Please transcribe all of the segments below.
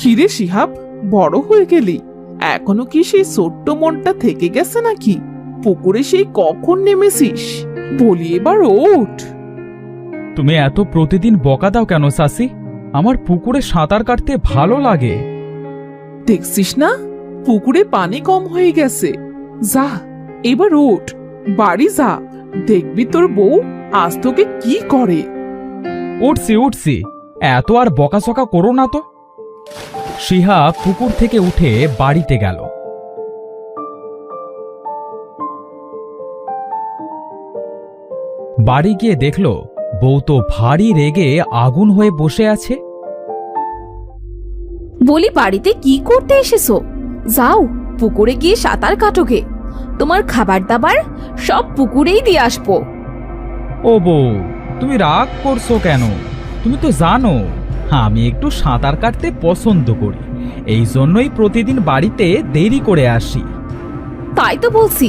কিরে শিহাব, বড় হয়ে গেলি, এখনো কি সেই ছোট্ট মনটা থেকে গেছে নাকি? পুকুরে সেই কখন নেমেছিস? বলি এবার ওঠ। তুমি এত প্রতিদিন বকা দাও কেন চাচি? আমার পুকুরে সাঁতার কাটতে ভালো লাগে। দেখছিস না, পুকুরে পানি কম হয়ে গেছে। যা, এবার ওঠ, বাড়ি যা। দেখবি তোর বউ আজ তোকে কি করে। উঠছি উঠছি, এত আর বকাচকা করো না তো। শিহাব পুকুর থেকে উঠে বাড়িতে গেল। বাড়ি গিয়ে দেখল বউ তো ভারী রেগে আগুন হয়ে বসে আছে। বলি বাড়িতে কি করতে এসেছো? যাও পুকুরে গিয়ে সাঁতার কাটোগে। তোমার খাবার দাবার সব পুকুরেই দিয়ে আসবো। ও বউ, তুমি রাগ করছো কেন? তুমি তো জানো আমি একটু সাঁতার কাটতে পছন্দ করি, এই জন্যই প্রতিদিন বাড়িতে দেরি করে আসি। তাই তো বলছি,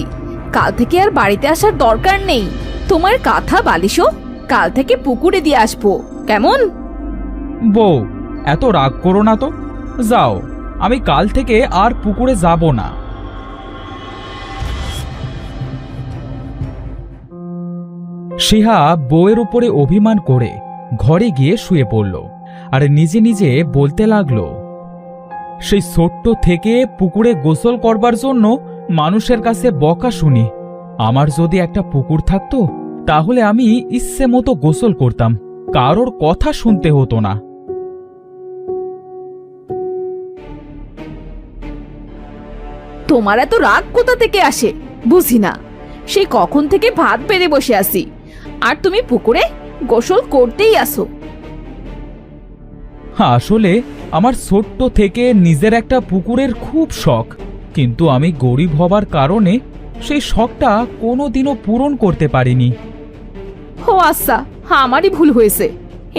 কাল থেকে আর বাড়িতে আসার দরকার নেই। তোমার কাঁথা বালিশও কাল থেকে পুকুরে দিয়ে আসবো, কেমন? বউ, এত রাগ করো না তো। যাও, আমি কাল থেকে আর পুকুরে যাব না। শিহাব বউয়ের উপরে অভিমান করে ঘরে গিয়ে শুয়ে পড়ল আর নিজে নিজে বলতে লাগলো, সেই ছোট্ট থেকে পুকুরে গোসল করবার জন্য মানুষের কাছে বকা শুনি। আমার যদি একটা পুকুর থাকতো তাহলে আমি ইচ্ছে মতো গোসল করতাম, কারোর কথা শুনতে হতো না। তোমার এত রাগ কোথা থেকে আসে বুঝি না। সেই কখন থেকে ভাত বেড়ে বসে আছি, আর তুমি পুকুরে গোসল করতেই আসো। আসলে আমার ছোট্ট থেকে নিজের একটা পুকুরের খুব শখ, কিন্তু আমি গরিব হবার কারণে সেই শখটা কোনোদিনও পূরণ করতে পারিনি। ও আচ্ছা, আমারই ভুল হয়েছে।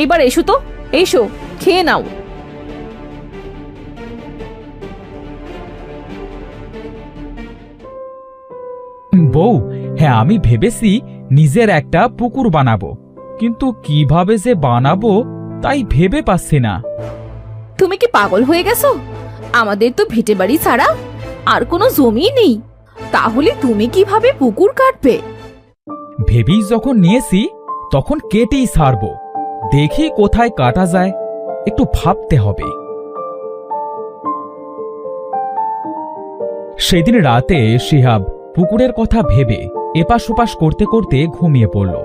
এবার এসো তো, এসো খেয়ে নাও। বউ, হ্যাঁ আমি ভেবেছি নিজের একটা পুকুর বানাবো, কিন্তু কিভাবে যে বানাবো তাই ভেবে পাচ্ছি না। তুমি কি পাগল হয়ে গেছো? আমাদের তো ভিটে বাড়ি ছাড়া আর কোনো জমি নেই, তাহলে তুমি কিভাবে পুকুর কাটবে? ভেবেই যখন নিয়েছি তখন কেটেই ছাড়বো। দেখি কোথায় কাটা যায়, একটু ভাবতে হবে। সেদিন রাতে শিহাব পুকুরের কথা ভেবে এপাশ ওপাশ করতে করতে ঘুমিয়ে পড়ল।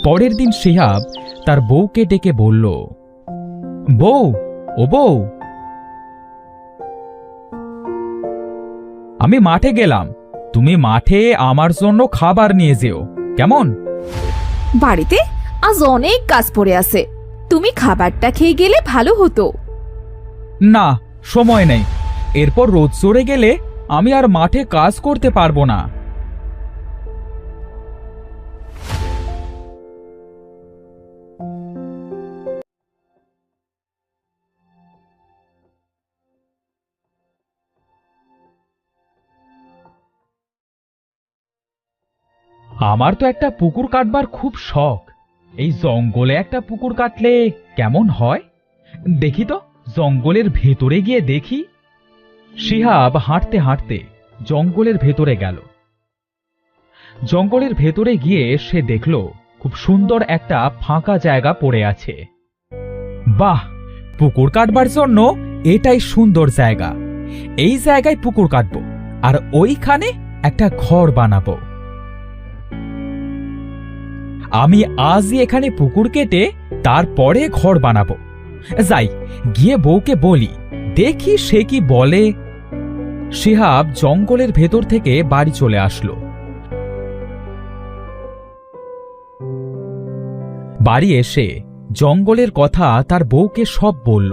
পরের দিন শিহাব তার বউকে ডেকে বলল, বউ, ও বউ, আমি মাঠে গেলাম, তুমি মাঠে আমার জন্য খাবার নিয়ে যেও, কেমন? বাড়িতে আজ অনেক কাজ পড়ে আছে, তুমি খাবারটা খেয়ে গেলে ভালো হতো। না, সময় নেই। এরপর রোদ চড়ে গেলে আমি আর মাঠে কাজ করতে পারবো না। আমার তো একটা পুকুর কাটবার খুব শখ। এই জঙ্গলে একটা পুকুর কাটলে কেমন হয়? দেখি তো, জঙ্গলের ভেতরে গিয়ে দেখি। শিহাব হাঁটতে হাঁটতে জঙ্গলের ভেতরে গেল। জঙ্গলের ভেতরে গিয়ে সে দেখল খুব সুন্দর একটা ফাঁকা জায়গা পড়ে আছে। বাহ, পুকুর কাটবার জন্য এটাই সুন্দর জায়গা। এই জায়গায় পুকুর কাটবো আর ওইখানে একটা ঘর বানাবো। আমি আজই এখানে পুকুর কেটে তারপরে ঘর বানাবো। যাই, গিয়ে বউকে বলি, দেখি সে কি বলে। শিহাব জঙ্গলের ভেতর থেকে বাড়ি চলে আসলো। বাড়ি এসে জঙ্গলের কথা তার বউকে সব বলল।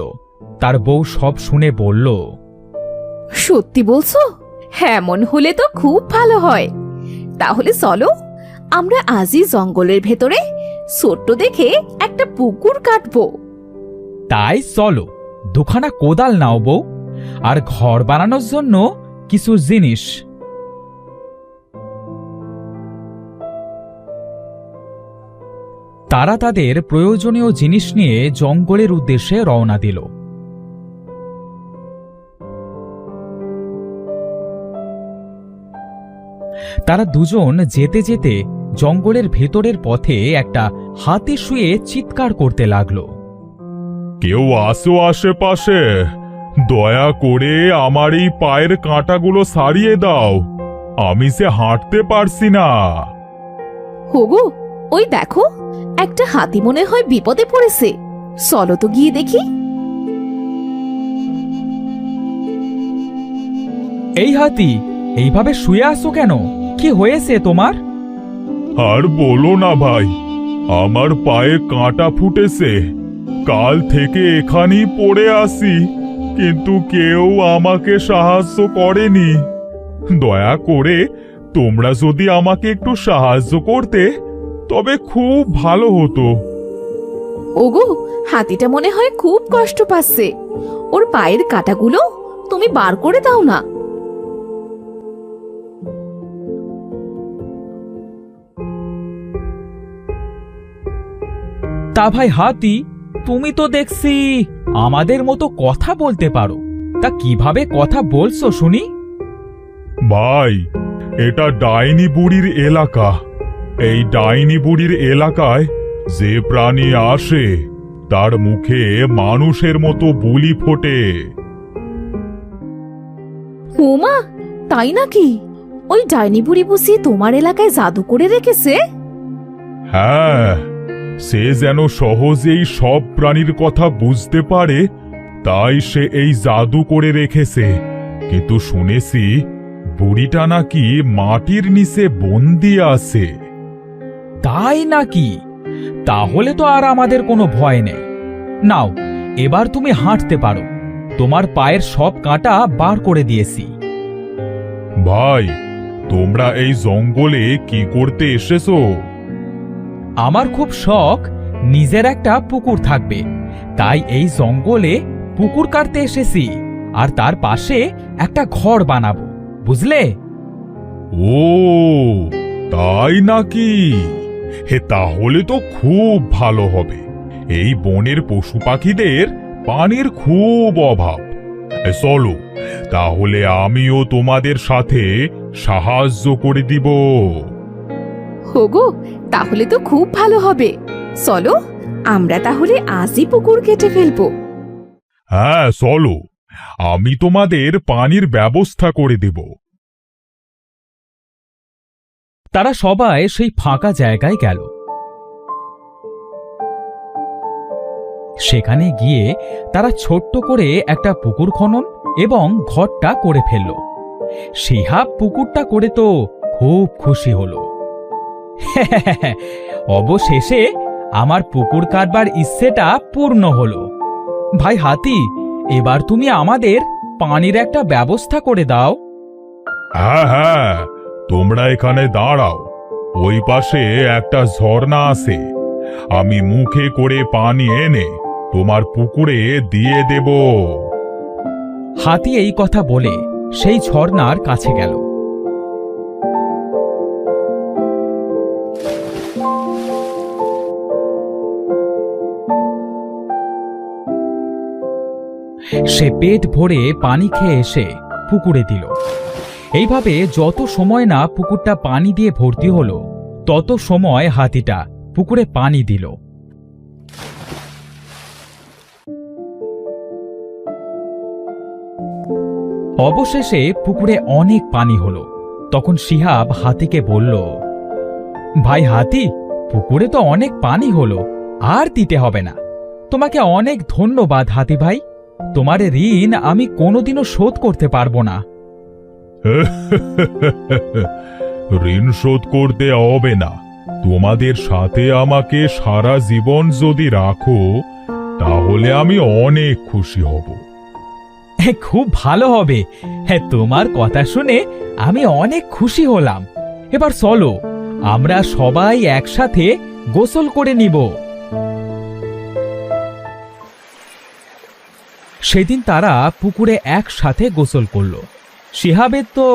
তার বউ সব শুনে বলল, সত্যি বলছো? এমন হলে তো খুব ভালো হয়। তাহলে চলো আমরা আজই জঙ্গলের ভেতরে ছোট্ট দেখে একটা পুকুর কাটবো। তাই চলো, দুখানা কোদাল নাও বউ, আর ঘর বানানোর জন্য কিছু জিনিস। তারা তাদের প্রয়োজনীয় জিনিস নিয়ে জঙ্গলের উদ্দেশ্যে রওনা দিল। তারা দুজন যেতে যেতে জঙ্গলের ভেতরের পথে একটা হাতি শুয়ে চিৎকার করতে লাগলো। কেউ আসো আশেপাশে, দয়া করে আমার এই পায়ের কাঁটাগুলো সারিয়ে দাও, আমি সে হাঁটতে পারছি না। হোগো, ওই দেখো, একটা হাতি মনে হয় বিপদে পড়েছে। চলো তো গিয়ে দেখি। এই হাতি, এইভাবে শুয়ে আসো কেন? কি হয়েছে তোমার? আর বলো না ভাই, আমার পায়ে কাঁটা ফুটেছে। কাল থেকে এখানেই পড়ে আসি, কিন্তু কেউ আমাকে সাহায্য করেনি। দয়া করে তোমরা যদি আমাকে একটু সাহায্য করতে তবে খুব ভালো হতো। ওগো, হাতিটা মনে হয় খুব কষ্ট পাচ্ছে। ওর পায়ের কাঁটাগুলো তুমি বার করে দাও না। তা ভাই হাতি, তুমি তো দেখছি আমাদের মতো কথা বলতে পারো, তা কিভাবে কথা বলছো শুনি? ভাই, এটা ডাইনি বুড়ির এলাকা। এই ডাইনি বুড়ির এলাকায় যে প্রাণী আসে তার মুখে মানুষের মতো বুলি ফোটে। ওমা, তাই নাকি? ওই ডাইনি বুড়ি বুঝি তোমার এলাকায় জাদু করে রেখেছে? হ্যাঁ, সে যেন সহজেই সব প্রাণীর কথা বুঝতে পারে, তাই সে এই জাদু করে রেখেছে। কিন্তু শুনেছি বুড়িটা নাকি মাটির নিচে বন্দি আছে। তাই নাকি? তাহলে তো আর আমাদের কোনো ভয় নেই। নাও, এবার তুমি হাঁটতে পারো। তোমার পায়ের সব কাঁটা বার করে দিয়েছি। ভাই, তোমরা এই জঙ্গলে কি করতে এসেছো? আমার খুব শখ নিজের একটা পুকুর থাকবে, তাই এই জঙ্গলে পুকুর কাটতে এসেছি, আর তার পাশে একটা ঘর বানাবো, বুঝলে? ও, তাই নাকি? হে, তাহলে তো খুব ভালো হবে। এই বনের পশু পাখিদের পানির খুব অভাব। চলো, তাহলে আমিও তোমাদের সাথে সাহায্য করে দিব। হোগো, তাহলে তো খুব ভালো হবে। চলো, আমরা তাহলে আজই পুকুর কেটে ফেলবো। হ্যাঁ, চলো, আমি তোমাদের পানির ব্যবস্থা করে দেব। তারা সবাই সেই ফাঁকা জায়গায় গেল। সেখানে গিয়ে তারা ছোট্ট করে একটা পুকুর খনন এবং ঘরটা করে ফেলল। শিহাব পুকুরটা করে তো খুব খুশি হল। অবশেষে আমার পুকুর কাটবার ইচ্ছেটা পূর্ণ হলো। ভাই হাতি, এবার তুমি আমাদের পানির একটা ব্যবস্থা করে দাও। হ্যাঁ হ্যাঁ, তোমরা এখানে দাঁড়াও। ওই পাশে একটা ঝর্ণা আছে, আমি মুখে করে পানি এনে তোমার পুকুরে দিয়ে দেব। হাতি এই কথা বলে সেই ঝর্ণার কাছে গেল। সে পেট ভরে পানি খেয়ে এসে পুকুরে দিল। এইভাবে যত সময় না পুকুরটা পানি দিয়ে ভর্তি হলো, তত সময় হাতিটা পুকুরে পানি দিল। অবশেষে পুকুরে অনেক পানি হলো। তখন শিহাব হাতিকে বলল, ভাই হাতি, পুকুরে তো অনেক পানি হলো, আর দিতে হবে না। তোমাকে অনেক ধন্যবাদ হাতি ভাই, তোমার ঋণ আমি কোনোদিনও শোধ করতে পারবো না। ঋণ শোধ করতে হবে না। তোমাদের সাথে আমাকে সারা জীবন যদি রাখো, তাহলে আমি অনেক খুশি হব। খুব ভালো হবে। হ্যাঁ, তোমার কথা শুনে আমি অনেক খুশি হলাম। এবার চলো, আমরা সবাই একসাথে গোসল করে নিব। সেদিন তারা পুকুরে একসাথে গোসল করল। শিহাবের তো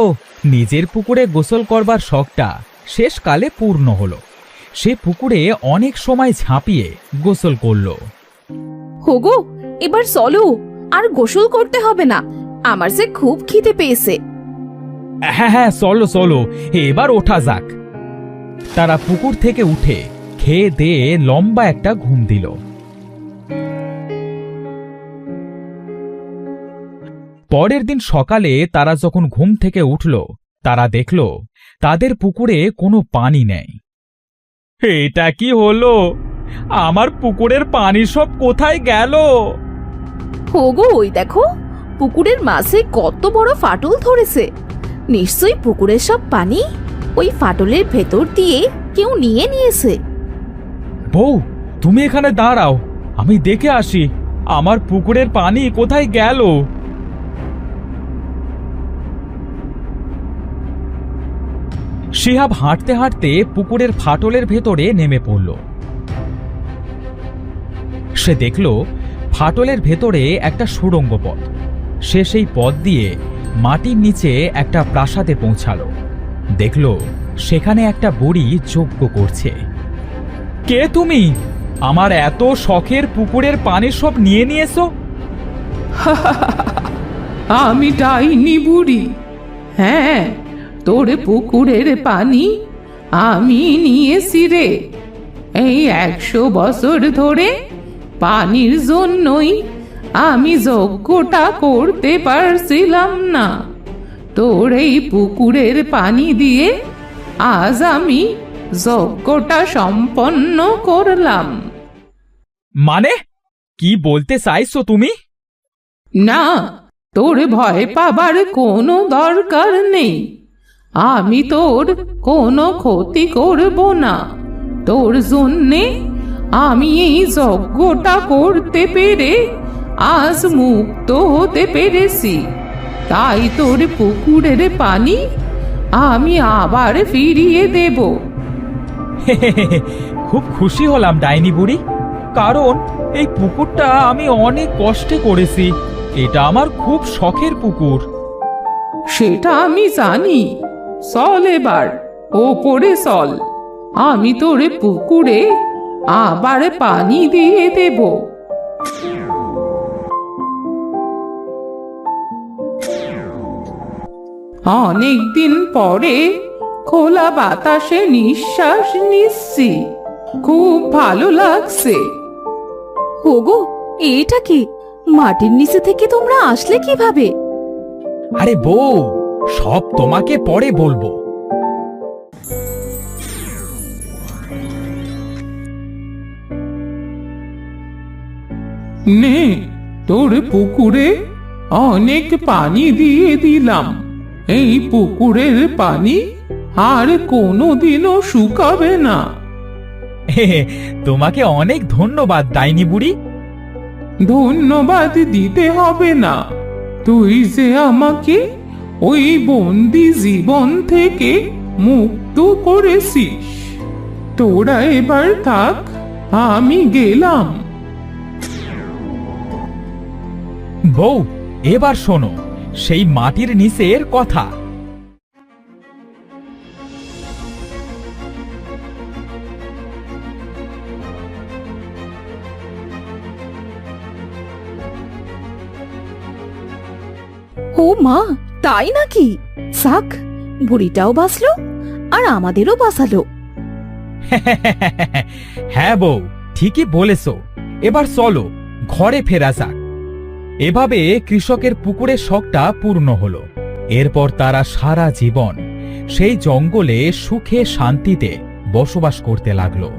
নিজের পুকুরে গোসল করবার শখটা শেষকালে পূর্ণ হলো। সে পুকুরে অনেক সময় ঝাঁপিয়ে গোসল করলো। হোগো, এবার চলো, আর গোসল করতে হবে না, আমার যে খুব খিদে পেয়েছে। হ্যাঁ হ্যাঁ, চলো চলো, এবার ওঠা যাক। তারা পুকুর থেকে উঠে খেয়ে দিয়ে লম্বা একটা ঘুম দিল। পরের দিন সকালে তারা যখন ঘুম থেকে উঠল, তারা দেখল তাদের পুকুরে কোনো পানি নেই। এটা কি হলো? আমার পুকুরের পানি সব কোথায় গেল? হোগো, ওই দেখো, পুকুরের মাঝে কত বড় ফাটল ধরেছে। নিশ্চয়ই পুকুরের সব পানি ওই ফাটলের ভেতর দিয়ে কেউ নিয়ে নিয়েছে। বউ, তুমি এখানে দাঁড়াও, আমি দেখে আসি আমার পুকুরের পানি কোথায় গেল। শিহাব হাঁটতে হাঁটতে পুকুরের ফাটলের ভেতরে নেমে পড়ল। সে দেখল ফাটলের ভেতরে একটা সুড়ঙ্গ পথ। সে সেই পথ দিয়ে মাটির নিচে একটা প্রাসাদে পৌঁছালো। দেখল সেখানে একটা বুড়ি যজ্ঞ করছে। কে তুমি? আমার এত শখের পুকুরের পানি সব নিয়ে নিয়েছো? আমি ডাইনি বুড়ি। হ্যাঁ, তোর পুকুরের পানি আমি নিয়েছি রে। এই 100 বছর ধরে পানির জন্যই আমি যজ্ঞটা করতে পারছিলাম না। তোর এই পুকুরের পানি দিয়ে আজ আমি যজ্ঞটা সম্পন্ন করলাম। মানে কি বলতে চাইছো তুমি? না, তোর ভয় পাবার কোনো দরকার নেই। আমি তোর কোনো ক্ষতি করব না। তোর জন্যে আমি এই যজ্ঞটা করতে পেরে আজ মুক্ত হতে পেরেছি। তাই তোর পুকুরের পানি আমি আবার ফিরিয়ে দেব। খুব খুশি হলাম ডাইনি বুড়ি, কারণ এই পুকুরটা আমি অনেক কষ্টে করেছি। এটা আমার খুব শখের পুকুর। সেটা আমি জানি। চল এবার ওপরে চল, আমি তোর পুকুরে আবার পানি দিয়ে দেব। অনেকদিন পরে খোলা বাতাসে নিঃশ্বাস নিচ্ছি, খুব ভালো লাগছে। হোগো, এটা কি? মাটির নিচে থেকে তোমরা আসলে কিভাবে? আরে বউ, সব তোমাকে পরে বলবো। নে, তোর পুকুরে অনেক পানি দিয়ে দিলাম। এই পুকুরের পানি আর কোনোদিনও শুকাবে না। তোমাকে অনেক ধন্যবাদ ডাইনি বুড়ি। ধন্যবাদ দিতে হবে না। তুই যে আমাকে ওই বন্দি জীবন থেকে মুক্ত করেছিস। তোরা এবার থাক, আমি গেলাম। বউ, এবার শোনো সেই মাটির নিচের কথা। ও মা, তাই নাকি? সাক, বুড়িটাও বাঁচলো আর আমাদেরও বাঁচালো। হ্যাঁ বউ, ঠিকই বলেছো। এবার চলো ঘরে ফেরা যাক। এভাবে কৃষকের পুকুরের শখটা পূর্ণ হলো। এরপর তারা সারা জীবন সেই জঙ্গলে সুখে শান্তিতে বসবাস করতে লাগলো।